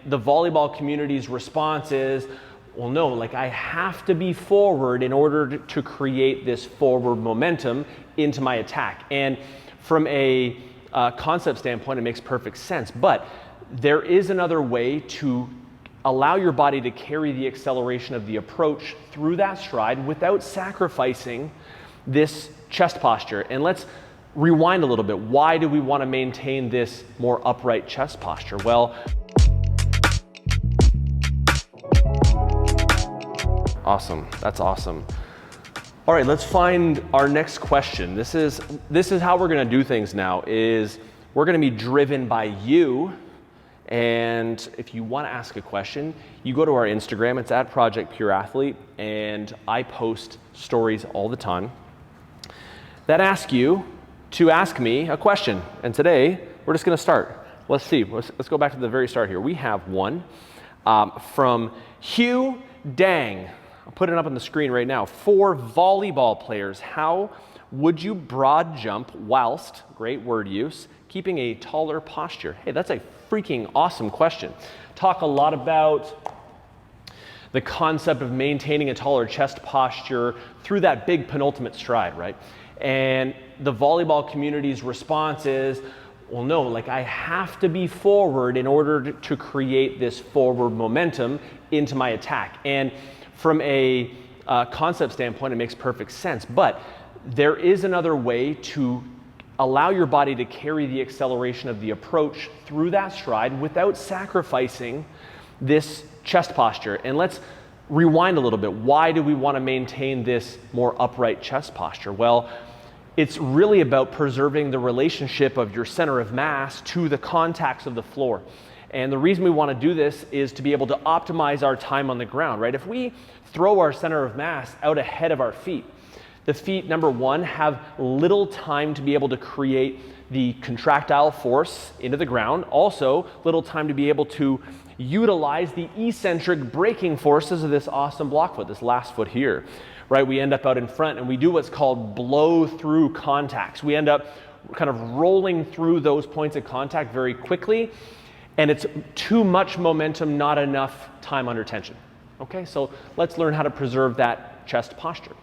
the volleyball community's response is, well, no, like I have to be forward in order to create this forward momentum into my attack. And from a concept standpoint, it makes perfect sense. But there is another way to allow your body to carry the acceleration of the approach through that stride without sacrificing this chest posture. And let's rewind a little bit. Why do we want to maintain this more upright chest posture? Well, awesome. That's awesome. All right, let's find our next question. This is how we're going to do things now. Is we're going to be driven by you. And if you want to ask a question, you go to our Instagram. It's at Project Pure Athlete, and I post stories all the time that ask you to ask me a question. And today, we're just going to start. Let's see. Let's go back to the very start here. We have one from Hugh Dang. I'll put it up on the screen right now. For volleyball players, how would you broad jump whilst, great word use, keeping a taller posture? Hey, that's a freaking awesome question. Talk a lot about the concept of maintaining a taller chest posture through that big penultimate stride, right? And the volleyball community's response is, well, no, like I have to be forward in order to create this forward momentum into my attack. And from a concept standpoint, it makes perfect sense. But there is another way to allow your body to carry the acceleration of the approach through that stride without sacrificing this chest posture. And let's rewind a little bit. Why do we want to maintain this more upright chest posture? Well, it's really about preserving the relationship of your center of mass to the contacts of the floor. And the reason we want to do this is to be able to optimize our time on the ground, right? If we throw our center of mass out ahead of our feet, the feet, number one, have little time to be able to create the contractile force into the ground. Also, little time to be able to utilize the eccentric braking forces of this awesome block foot, this last foot here, right? We end up out in front and we do what's called blow through contacts. We end up kind of rolling through those points of contact very quickly, and it's too much momentum, not enough time under tension. Okay, so let's learn how to preserve that chest posture.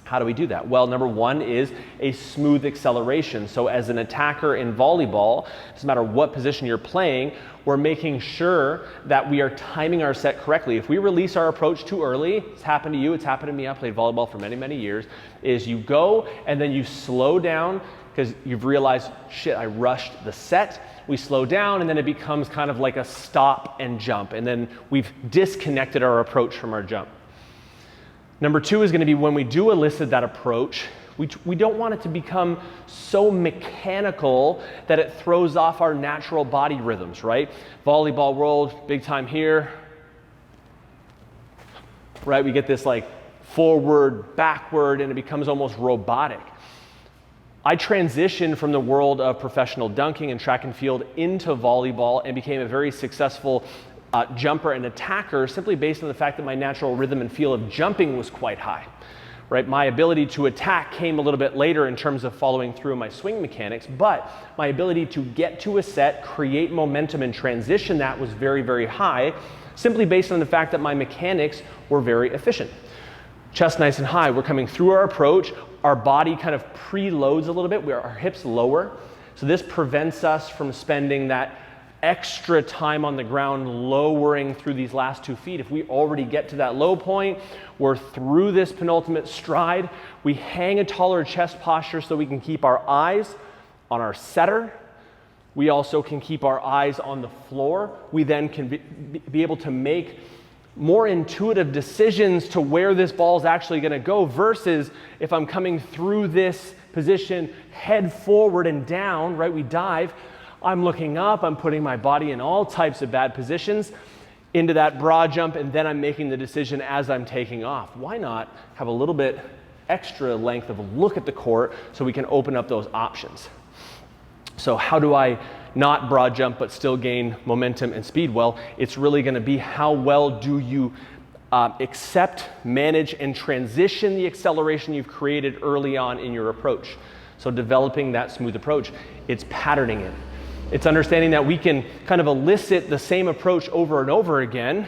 How do we do that? Well, number one is a smooth acceleration. So as an attacker in volleyball, doesn't matter what position you're playing, we're making sure that we are timing our set correctly. If we release our approach too early, it's happened to you, it's happened to me, I played volleyball for many, many years, is you go and then you slow down because you've realized, shit, I rushed the set. We slow down and then it becomes kind of like a stop and jump. And then we've disconnected our approach from our jump. Number two is going to be when we do elicit that approach, we don't want it to become so mechanical that it throws off our natural body rhythms, right? Volleyball world, big time here, right? We get this like forward, backward, and it becomes almost robotic. I transitioned from the world of professional dunking and track and field into volleyball and became a very successful jumper and attacker simply based on the fact that my natural rhythm and feel of jumping was quite high, right? My ability to attack came a little bit later in terms of following through my swing mechanics, but my ability to get to a set, create momentum and transition that was very, very high simply based on the fact that my mechanics were very efficient. Chest nice and high, we're coming through our approach, our body kind of preloads a little bit, our hips lower, so this prevents us from spending that extra time on the ground lowering through these last 2 feet. If we already get to that low point, we're through this penultimate stride, we hang a taller chest posture so we can keep our eyes on our setter. We also can keep our eyes on the floor. We then can be able to make more intuitive decisions to where this ball is actually going to go versus if I'm coming through this position head forward and down, right? We dive. I'm looking up, I'm putting my body in all types of bad positions into that broad jump, and then I'm making the decision as I'm taking off. Why not have a little bit extra length of a look at the court so we can open up those options? So how do I not broad jump but still gain momentum and speed? Well, it's really going to be how well do you accept, manage, and transition the acceleration you've created early on in your approach. So developing that smooth approach, it's patterning it. It's understanding that we can kind of elicit the same approach over and over again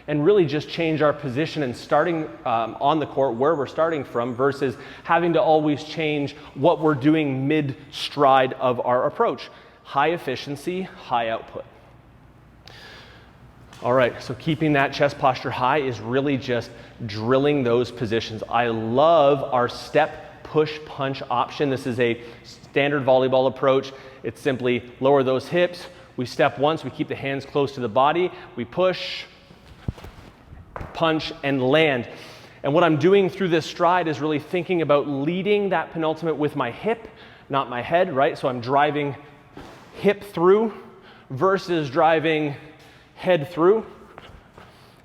and really just change our position and starting on the court where we're starting from versus having to always change what we're doing mid-stride of our approach. High efficiency, high output. All right, so keeping that chest posture high is really just drilling those positions. I love our step, push, punch option. This is a standard volleyball approach. It's simply lower those hips. We step once, we keep the hands close to the body. We push, punch, and land. And what I'm doing through this stride is really thinking about leading that penultimate with my hip, not my head, right? So I'm driving hip through versus driving head through.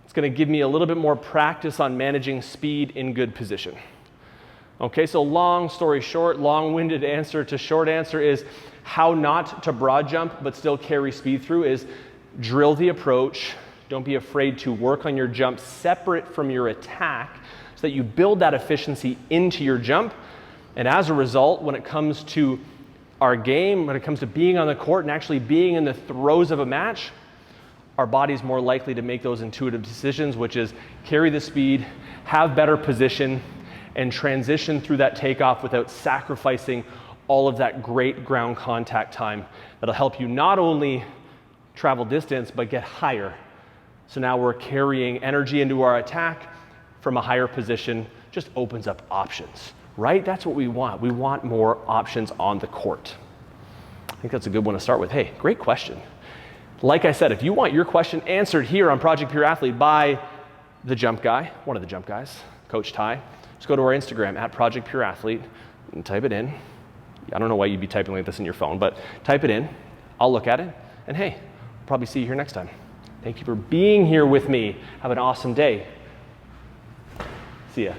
It's going to give me a little bit more practice on managing speed in good position. Okay, so long story short, long-winded answer to short answer is how not to broad jump but still carry speed through is drill the approach. Don't be afraid to work on your jump separate from your attack so that you build that efficiency into your jump. And as a result, when it comes to our game, when it comes to being on the court and actually being in the throes of a match, our body's more likely to make those intuitive decisions, which is carry the speed, have better position, and transition through that takeoff without sacrificing all of that great ground contact time that'll help you not only travel distance, but get higher. So now we're carrying energy into our attack from a higher position, just opens up options, right? That's what we want. We want more options on the court. I think that's a good one to start with. Hey, great question. Like I said, if you want your question answered here on Project Pure Athlete by the jump guy, one of the jump guys, Coach Ty, just go to our Instagram at Project Pure Athlete and type it in. I don't know why you'd be typing like this in your phone, but type it in. I'll look at it. And hey, I'll probably see you here next time. Thank you for being here with me. Have an awesome day. See ya.